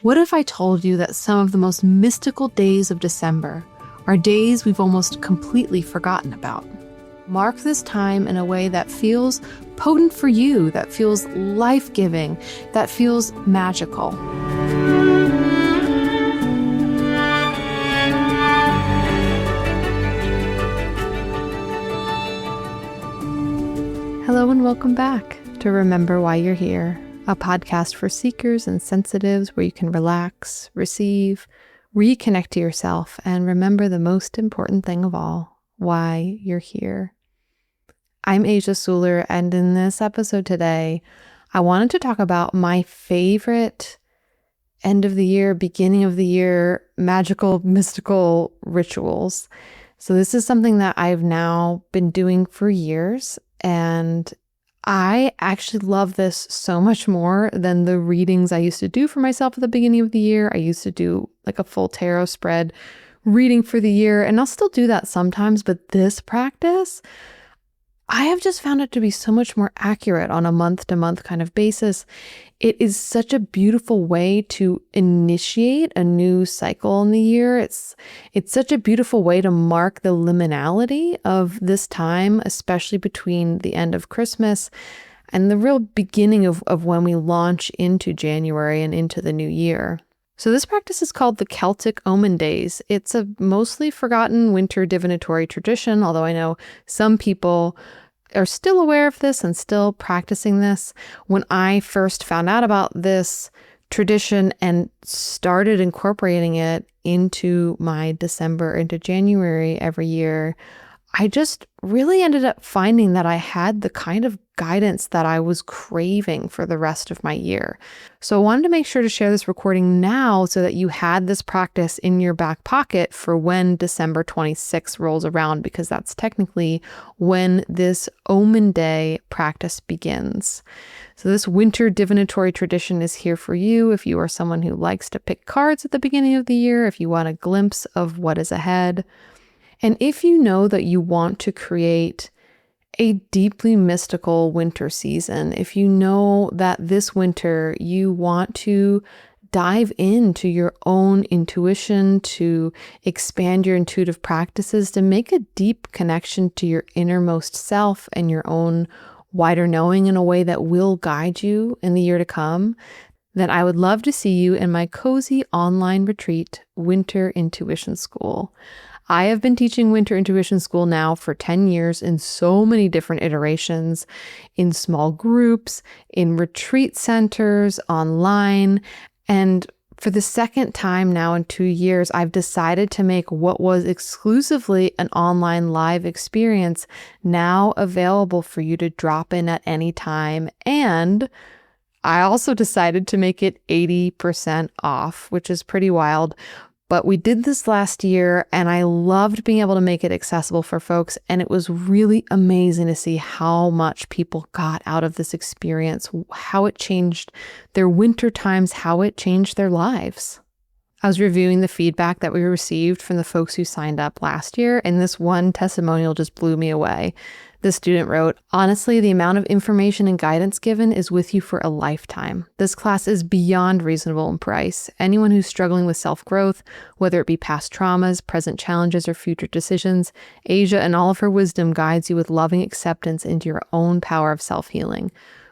What if I told you that some of the most mystical days of December are days we've almost completely forgotten about? Mark this time in a way that feels potent for you, that feels life-giving, that feels magical. Hello and welcome back to Remember Why You're Here, a podcast for seekers and sensitives where you can relax, receive, reconnect to yourself, and remember the most important thing of all, why you're here. I'm Asia Suler, and in this episode today, I wanted to talk about my favorite end of the year, beginning of the year, magical, mystical rituals. So this is something that I've now been doing for years, and I actually love this so much more than the readings I used to do for myself at the beginning of the year. I used to do like a full tarot spread reading for the year, and I'll still do that sometimes, but this practice, I have just found it to be so much more accurate on a month-to-month kind of basis. It is such a beautiful way to initiate a new cycle in the year. It's such a beautiful way to mark the liminality of this time, especially between the end of Christmas and the real beginning of when we launch into January and into the new year. So this practice is called the Celtic Omen Days. It's a mostly forgotten winter divinatory tradition, although I know some people are still aware of this and still practicing this. When I first found out about this tradition and started incorporating it into my December, into January every year, I just really ended up finding that I had the kind of guidance that I was craving for the rest of my year. So I wanted to make sure to share this recording now so that you had this practice in your back pocket for when December 26th rolls around, because that's technically when this Omen Day practice begins. So this winter divinatory tradition is here for you if you are someone who likes to pick cards at the beginning of the year, if you want a glimpse of what is ahead. And if you know that you want to create a deeply mystical winter season, if you know that this winter you want to dive into your own intuition, to expand your intuitive practices, to make a deep connection to your innermost self and your own wider knowing in a way that will guide you in the year to come, then I would love to see you in my cozy online retreat, Winter Intuition School. I have been teaching Winter Intuition School now for 10 years in so many different iterations, in small groups, in retreat centers, online, and for the second time now in 2 years, I've decided to make what was exclusively an online live experience now available for you to drop in at any time. And I also decided to make it 80% off, which is pretty wild. But we did this last year and I loved being able to make it accessible for folks. And it was really amazing to see how much people got out of this experience, how it changed their winter times, how it changed their lives. I was reviewing the feedback that we received from the folks who signed up last year, and this one testimonial just blew me away. The student wrote, "Honestly, the amount of information and guidance given is with you for a lifetime. This class is beyond reasonable in price. Anyone who's struggling with self-growth, whether it be past traumas, present challenges, or future decisions, Asia and all of her wisdom guides you with loving acceptance into your own power of self-healing.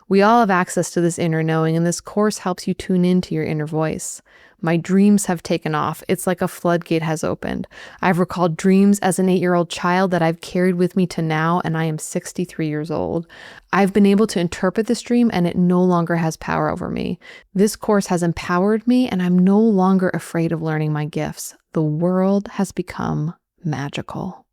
We all have access to this inner knowing, and this course helps you tune into your inner voice. My dreams have taken off. It's like a floodgate has opened. I've recalled dreams as an 8-year-old child that I've carried with me to now, and I am 63 years old. I've been able to interpret this dream, and it no longer has power over me. This course has empowered me, and I'm no longer afraid of learning my gifts. The world has become magical."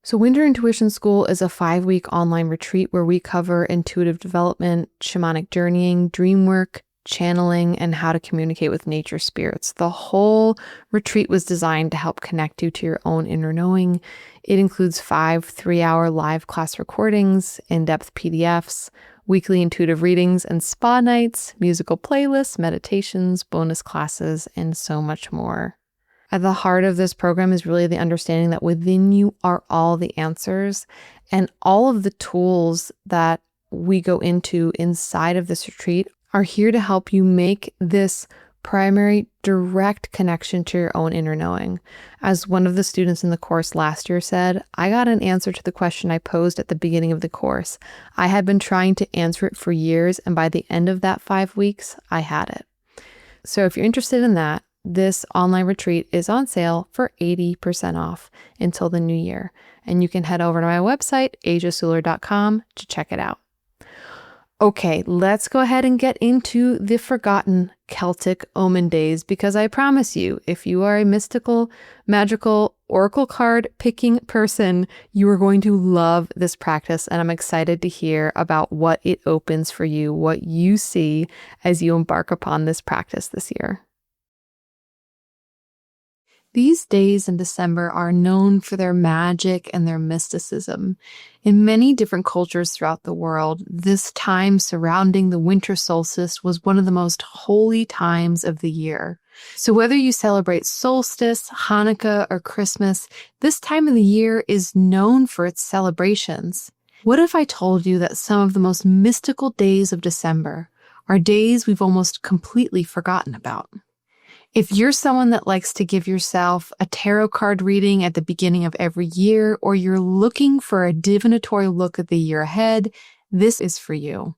So Winter Intuition School is a 5-week online retreat where we cover intuitive development, shamanic journeying, dream work, channeling, and how to communicate with nature spirits. The whole retreat was designed to help connect you to your own inner knowing. It includes 5 3-hour live class recordings, in-depth PDFs, weekly intuitive readings and spa nights, musical playlists, meditations, bonus classes, and so much more. At the heart of this program is really the understanding that within you are all the answers, and all of the tools that we go into inside of this retreat are here to help you make this primary direct connection to your own inner knowing. As one of the students in the course last year said, I got an answer to the question I posed at the beginning of the course. I had been trying to answer it for years, and by the end of that 5 weeks, I had it. So if you're interested in that, this online retreat is on sale for 80% off until the new year. And you can head over to my website, asiasuler.com, to check it out. Okay, let's go ahead and get into the forgotten Celtic Omen Days, because I promise you, if you are a mystical, magical, oracle card picking person, you are going to love this practice, and I'm excited to hear about what it opens for you, what you see as you embark upon this practice this year. These days in December are known for their magic and their mysticism. In many different cultures throughout the world, this time surrounding the winter solstice was one of the most holy times of the year. So whether you celebrate solstice, Hanukkah, or Christmas, this time of the year is known for its celebrations. What if I told you that some of the most mystical days of December are days we've almost completely forgotten about? If you're someone that likes to give yourself a tarot card reading at the beginning of every year, or you're looking for a divinatory look at the year ahead, this is for you.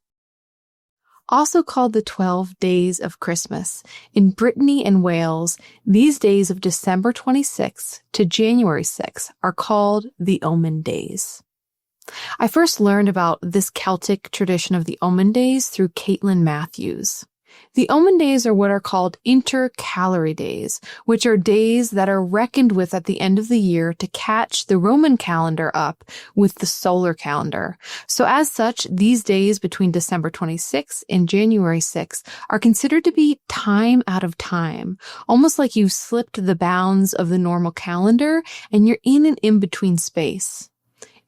Also called the 12 Days of Christmas, in Brittany and Wales, these days of December 26th to January 6th are called the Omen Days. I first learned about this Celtic tradition of the Omen Days through Caitlin Matthews. The Omen Days are what are called intercalary days, which are days that are reckoned with at the end of the year to catch the Roman calendar up with the solar calendar. So as such, these days between December 26th and January 6th are considered to be time out of time, almost like you've slipped the bounds of the normal calendar and you're in an in-between space.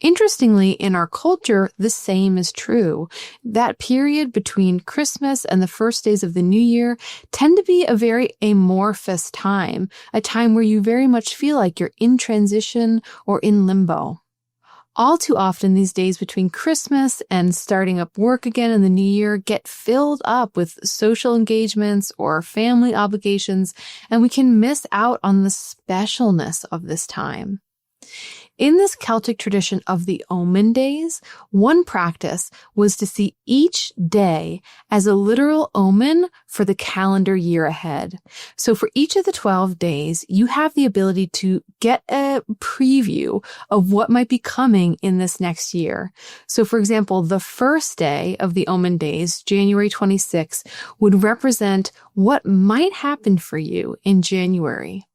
Interestingly, in our culture, the same is true. That period between Christmas and the first days of the new year tend to be a very amorphous time, a time where you very much feel like you're in transition or in limbo. All too often, these days between Christmas and starting up work again in the new year get filled up with social engagements or family obligations, and we can miss out on the specialness of this time. In this Celtic tradition of the Omen Days, one practice was to see each day as a literal omen for the calendar year ahead. So for each of the 12 days, you have the ability to get a preview of what might be coming in this next year. So for example, the first day of the Omen Days, January 26th, would represent what might happen for you in January.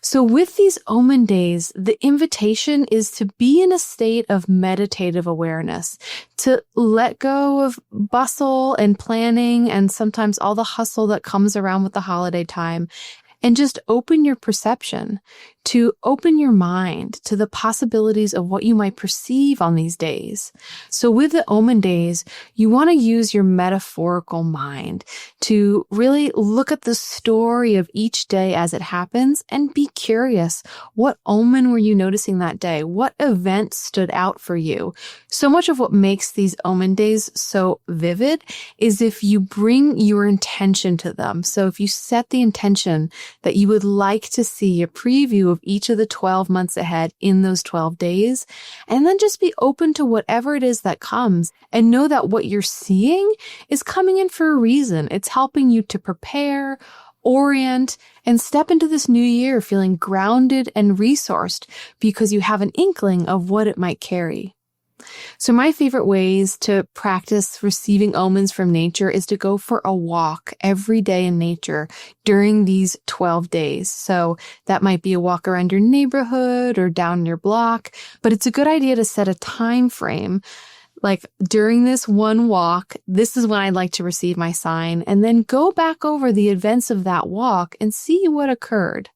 So with these Omen Days, the invitation is to be in a state of meditative awareness, to let go of bustle and planning and sometimes all the hustle that comes around with the holiday time, and just open your perception, to open your mind to the possibilities of what you might perceive on these days. So with the Omen Days, you want to use your metaphorical mind to really look at the story of each day as it happens and be curious. What omen were you noticing that day? What event stood out for you? So much of what makes these Omen Days so vivid is if you bring your intention to them. So if you set the intention that you would like to see a preview of each of the 12 months ahead in those 12 days, and then just be open to whatever it is that comes and know that what you're seeing is coming in for a reason. It's helping you to prepare, orient, and step into this new year feeling grounded and resourced because you have an inkling of what it might carry. So my favorite ways to practice receiving omens from nature is to go for a walk every day in nature during these 12 days. So that might be a walk around your neighborhood or down your block, but it's a good idea to set a time frame. Like during this one walk, this is when I'd like to receive my sign, and then go back over the events of that walk and see what occurred.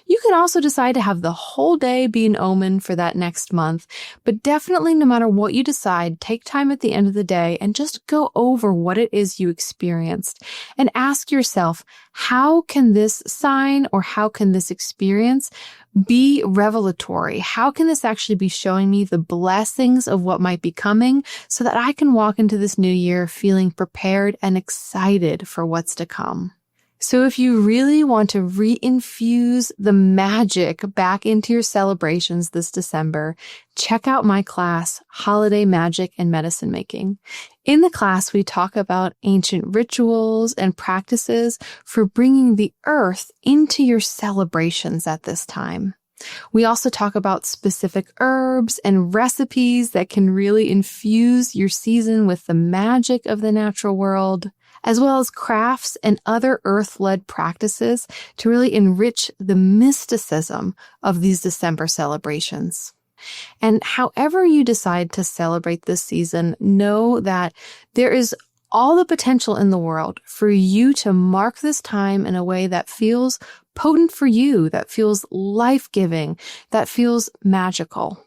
You can also decide to have the whole day be an omen for that next month, but definitely no matter what you decide, take time at the end of the day and just go over what it is you experienced and ask yourself, how can this sign or how can this experience be revelatory? How can this actually be showing me the blessings of what might be coming so that I can walk into this new year feeling prepared and excited for what's to come? So if you really want to reinfuse the magic back into your celebrations this December, check out my class, Holiday Magic and Medicine Making. In the class, we talk about ancient rituals and practices for bringing the earth into your celebrations at this time. We also talk about specific herbs and recipes that can really infuse your season with the magic of the natural world, as well as crafts and other earth-led practices to really enrich the mysticism of these December celebrations. And however you decide to celebrate this season, know that there is all the potential in the world for you to mark this time in a way that feels potent for you, that feels life-giving, that feels magical.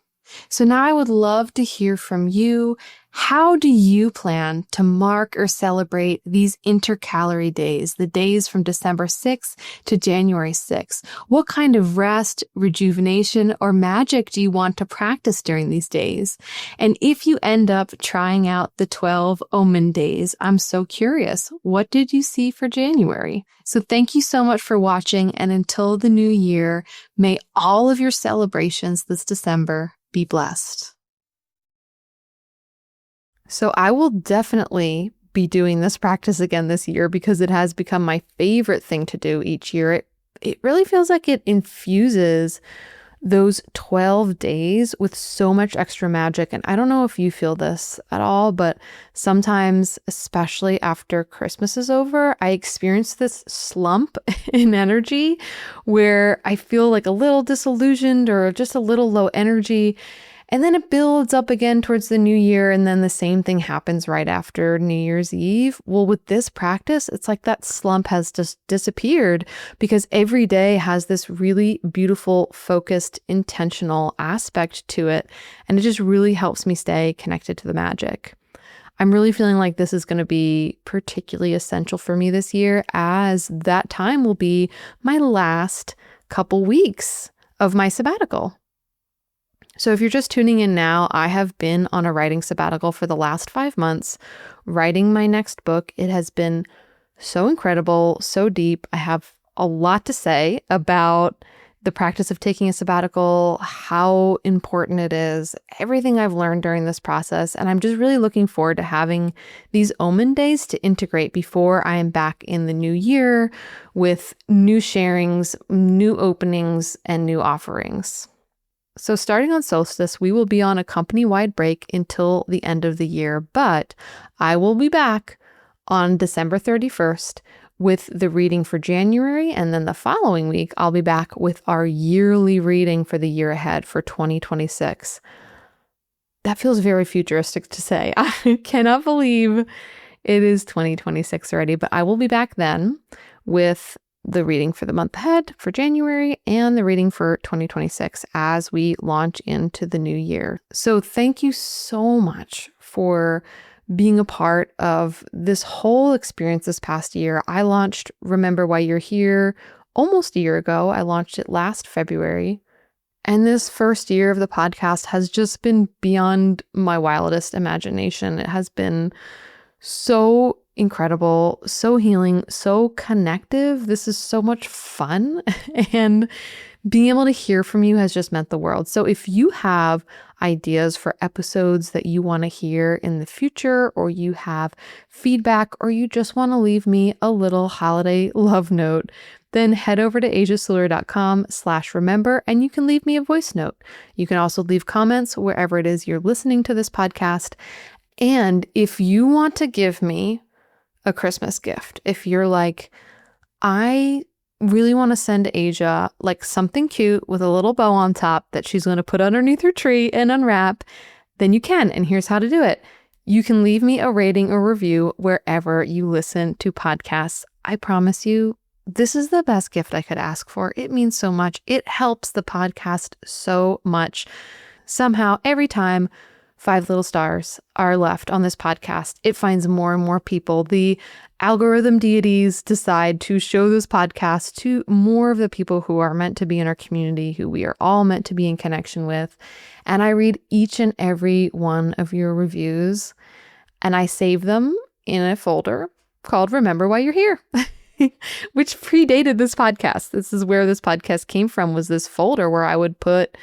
So now I would love to hear from you. How do you plan to mark or celebrate these intercalary days, the days from December 6th to January 6th? What kind of rest, rejuvenation, or magic do you want to practice during these days? And if you end up trying out the 12 Omen Days, I'm so curious. What did you see for January? So thank you so much for watching, and until the new year, may all of your celebrations this December be blessed. So I will definitely be doing this practice again this year because it has become my favorite thing to do each year. It really feels like it infuses those 12 days with so much extra magic. And I don't know if you feel this at all, but sometimes, especially after Christmas is over, I experience this slump in energy where I feel like a little disillusioned or just a little low energy. And then it builds up again towards the new year, and then the same thing happens right after New Year's Eve. Well, with this practice, it's like that slump has just disappeared because every day has this really beautiful, focused, intentional aspect to it, and it just really helps me stay connected to the magic. I'm really feeling like this is going to be particularly essential for me this year, as that time will be my last couple weeks of my sabbatical. So if you're just tuning in now, I have been on a writing sabbatical for the last 5 months, writing my next book. It has been so incredible, so deep. I have a lot to say about the practice of taking a sabbatical, how important it is, everything I've learned during this process. And I'm just really looking forward to having these Omen Days to integrate before I am back in the new year with new sharings, new openings, and new offerings. So starting on solstice, we will be on a company-wide break until the end of the year, but I will be back on December 31st with the reading for January, and then the following week, I'll be back with our yearly reading for the year ahead for 2026. That feels very futuristic to say. I cannot believe it is 2026 already, but I will be back then with the reading for the month ahead for January and the reading for 2026 as we launch into the new year. So thank you so much for being a part of this whole experience this past year. I launched Remember Why You're Here almost a year ago. I launched it last February. And this first year of the podcast has just been beyond my wildest imagination. It has been so incredible, so healing, so connective. This is so much fun. And being able to hear from you has just meant the world. So if you have ideas for episodes that you want to hear in the future, or you have feedback, or you just want to leave me a little holiday love note, then head over to asiasulur.com/remember and you can leave me a voice note. You can also leave comments wherever it is you're listening to this podcast. And if you want to give me a Christmas gift, if you're like, I really want to send Asia like something cute with a little bow on top that she's going to put underneath her tree and unwrap, then you can. And here's how to do it. You can leave me a rating or review wherever you listen to podcasts. I promise you, this is the best gift I could ask for. It means so much. It helps the podcast so much. Somehow, every time 5 little stars are left on this podcast, it finds more and more people. The algorithm deities decide to show this podcast to more of the people who are meant to be in our community, who we are all meant to be in connection with. And I read each and every one of your reviews, and I save them in a folder called Remember Why You're Here. which predated this podcast. This is where this podcast came from, was this folder where I would put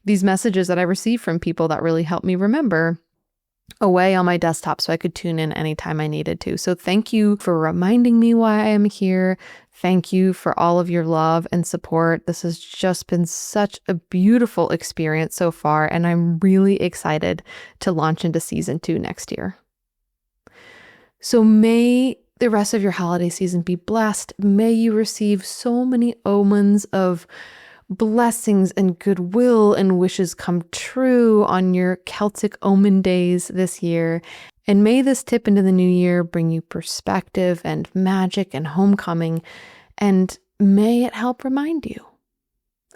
these messages that I received from people that really helped me remember away on my desktop so I could tune in anytime I needed to. So thank you for reminding me why I am here. Thank you for all of your love and support. This has just been such a beautiful experience so far, and I'm really excited to launch into season 2 next year. So may the rest of your holiday season be blessed. May you receive so many omens of blessings and goodwill and wishes come true on your Celtic Omen Days this year. And may this tip into the new year bring you perspective and magic and homecoming. And may it help remind you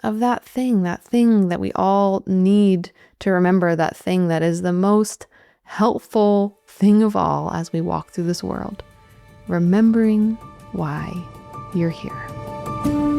of that thing that we all need to remember, that thing that is the most helpful thing of all as we walk through this world. Remembering why you're here.